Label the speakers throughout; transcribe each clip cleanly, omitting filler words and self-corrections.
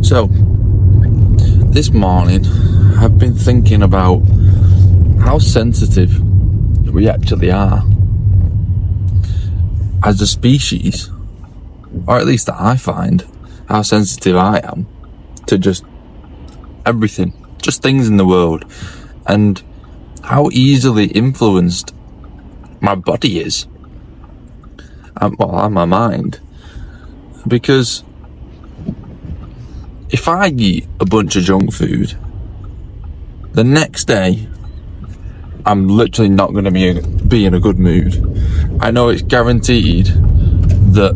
Speaker 1: So, this morning, I've been thinking about how sensitive we actually are as a species, or at least that I find, how sensitive I am to just everything, just things in the world, and how easily influenced my body is, and my mind. Because if I eat a bunch of junk food, the next day I'm literally not going to be in a good mood. I know it's guaranteed that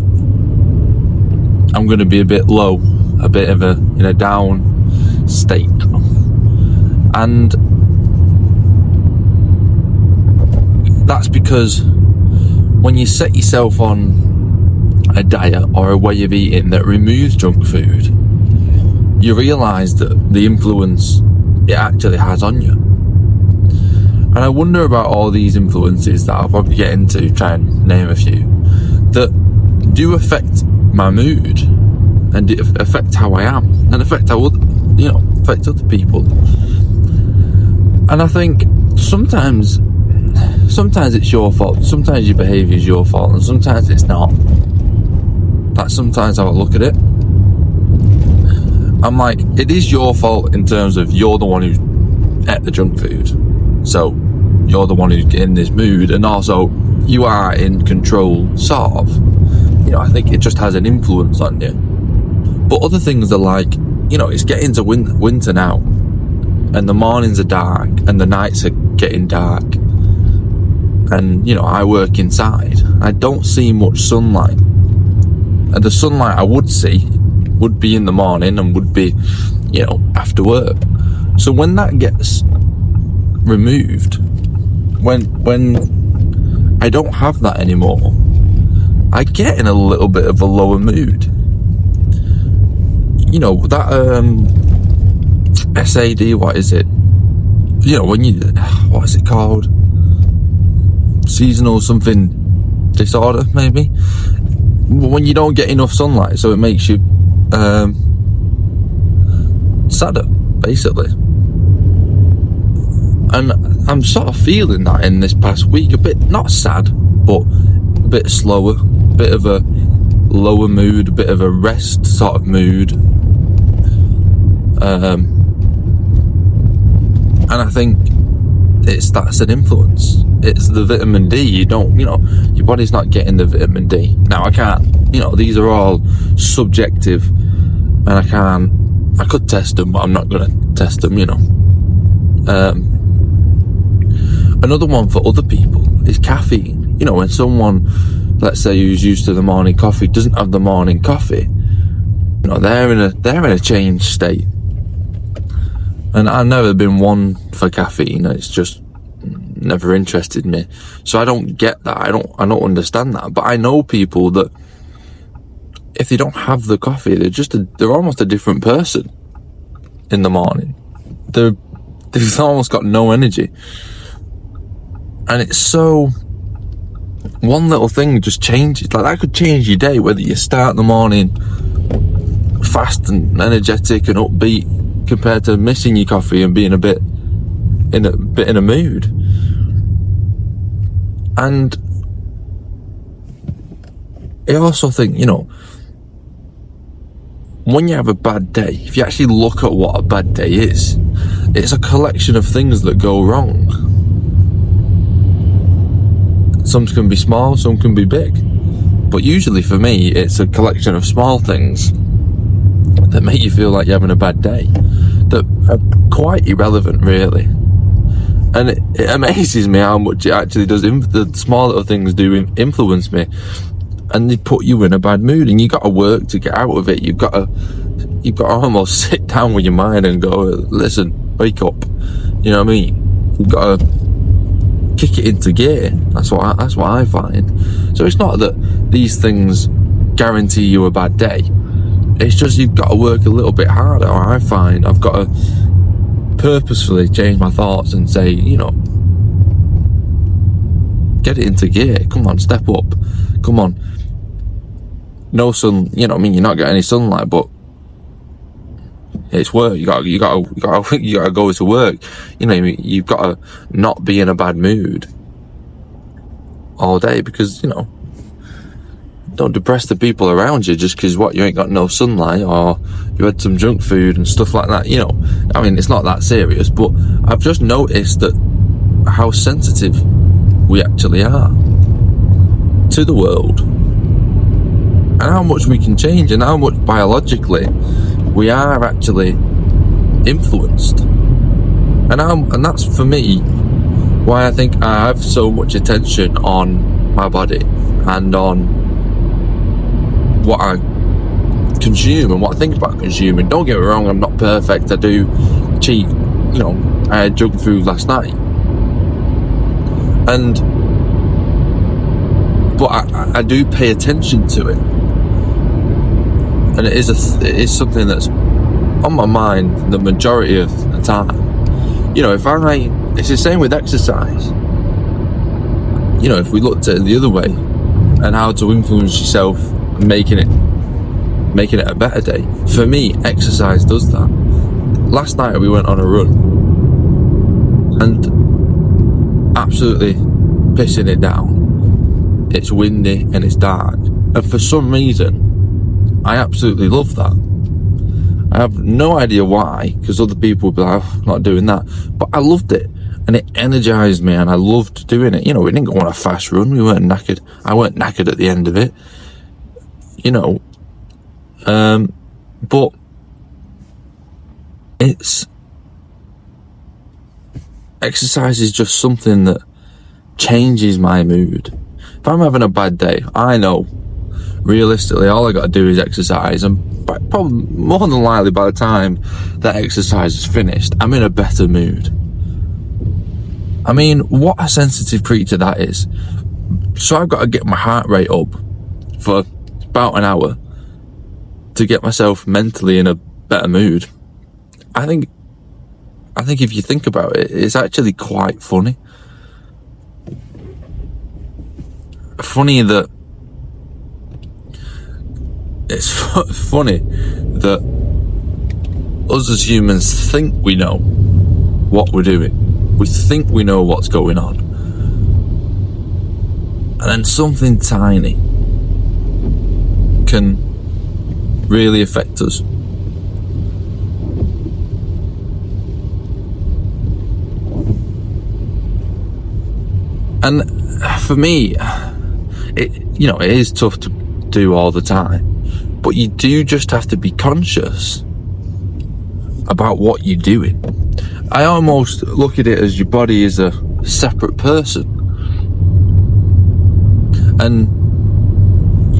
Speaker 1: I'm going to be a bit low, a bit of in a down state. And that's because when you set yourself on a diet or a way of eating that removes junk food, you realise that the influence it actually has on you. And I wonder about all these influences that I'll probably get into, try and name a few, that do affect my mood and affect how I am and affect how affect other people. And I think sometimes it's your fault, sometimes your behaviour is your fault, and sometimes it's not. That's sometimes how I look at it. I'm like, it is your fault in terms of you're the one who ate the junk food, so you're the one who's in this mood, and also you are in control, sort of. I think it just has an influence on you. But other things are like, it's getting to winter now, and the mornings are dark and the nights are getting dark, and I work inside. I don't see much sunlight, and the sunlight I would see would be in the morning and would be after work. So when that gets removed, when I don't have that anymore, I get in a little bit of a lower mood. That SAD, what is it? What is it called? Seasonal something disorder, maybe? When you don't get enough sunlight, so it makes you sadder, basically. And I'm sort of feeling that in this past week, a bit, not sad, but a bit slower, a bit of a lower mood, a bit of a rest sort of mood. And I think that's an influence. It's the vitamin D. Your body's not getting the vitamin D. Now I can't, these are all subjective, and I could test them, but I'm not going to test them, Another one for other people is caffeine. When someone, let's say, who's used to the morning coffee doesn't have the morning coffee, they're in a changed state. And I've never been one for caffeine. It's just never interested me. So I don't get that. I don't understand that. But I know people that if they don't have the coffee, they're almost a different person in the morning. They've almost got no energy. And it's so, one little thing just changes. Like, that could change your day, whether you start the morning fast and energetic and upbeat compared to missing your coffee and being a bit in a mood. And I also think, when you have a bad day, if you actually look at what a bad day is, it's a collection of things that go wrong. Some can be small, some can be big. But usually for me, it's a collection of small things that make you feel like you're having a bad day, that are quite irrelevant, really. And it amazes me how much it actually does. The small little things do influence me, and they put you in a bad mood, and you got to work to get out of it. You've got to almost sit down with your mind and go, listen, wake up. You know what I mean? You've got to kick it into gear. That's what I find. So it's not that these things guarantee you a bad day. It's just you've got to work a little bit harder. I find I've got to purposefully change my thoughts and say, get it into gear. Come on, step up. Come on. No sun, you're not getting any sunlight, but It's work. You gotta go to work. You know, you've got to not be in a bad mood all day, because, you know, don't depress the people around you just because you ain't got no sunlight, or you had some junk food and stuff like that. You know, I mean, it's not that serious, but I've just noticed that how sensitive we actually are to the world, and how much we can change, and how much biologically we are actually influenced. And that's, for me, why I think I have so much attention on my body and on what I consume and what I think about consuming. Don't get me wrong, I'm not perfect. I do cheat. You know, I had junk food last night, but I do pay attention to it, and it is something that's on my mind the majority of the time. You know, it's the same with exercise. You know, if we looked at it the other way, and how to influence yourself and making it a better day. For me, exercise does that. Last night we went on a run, and absolutely pissing it down. It's windy and it's dark, and for some reason I absolutely love that. I have no idea why, because other people would be like, oh, not doing that, but I loved it, and it energized me, and I loved doing it. You know, we didn't go on a fast run, we weren't knackered. I weren't knackered at the end of it, you know. But exercise is just something that changes my mood. If I'm having a bad day, I know realistically all I got to do is exercise, and probably more than likely by the time that exercise is finished, I'm in a better mood. I mean, what a sensitive creature that is. So I've got to get my heart rate up for about an hour to get myself mentally in a better mood. I think if you think about it, it's actually quite funny. Funny that it's funny that us as humans think we know what we're doing. We think we know what's going on, and then something tiny can really affect us. And for me, it is tough to do all the time, but you do just have to be conscious about what you're doing. I almost look at it as your body is a separate person. And,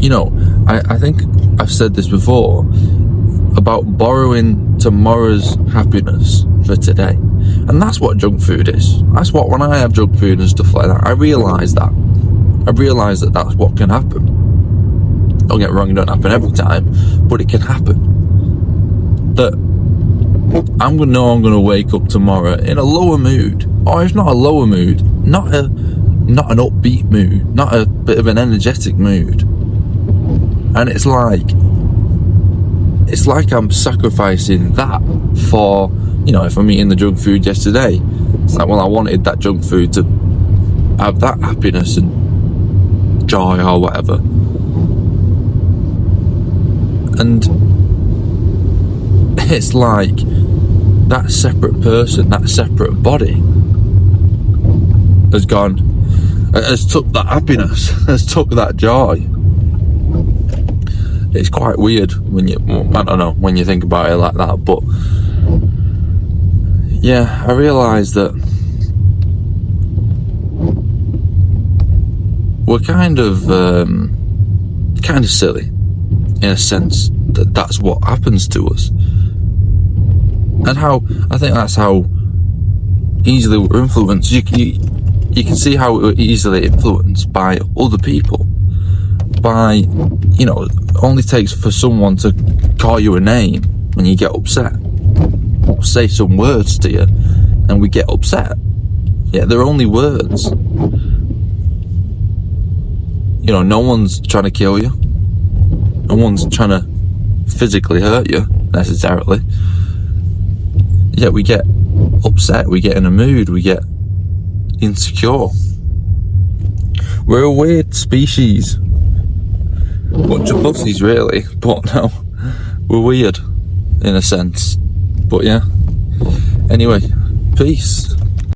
Speaker 1: you know, I think I've said this before about borrowing tomorrow's happiness for today. And that's what junk food is. That's what, when I have junk food and stuff like that, I realise that that's what can happen. Don't get me wrong, it don't happen every time, but it can happen. That I'm gonna wake up tomorrow in a lower mood, or if not a lower mood, not an upbeat mood, not a bit of an energetic mood. And it's like I'm sacrificing that for, if I'm eating the junk food yesterday, it's like, well, I wanted that junk food to have that happiness and joy or whatever. And it's like that separate person, that separate body has took that happiness, has took that joy. It's quite weird when you think about it like that, but yeah, I realise that we're kind of silly in a sense that that's what happens to us, and I think that's how easily we're influenced. You can see how we're easily influenced by other people. By, it only takes for someone to call you a name when you get upset, say some words to you, and we get upset. Yeah, they're only words. No one's trying to kill you. No one's trying to physically hurt you necessarily, yet we get upset, we get in a mood, we get insecure. We're a weird species. Bunch of pussies, really, but no, we're weird in a sense. But yeah, anyway, peace.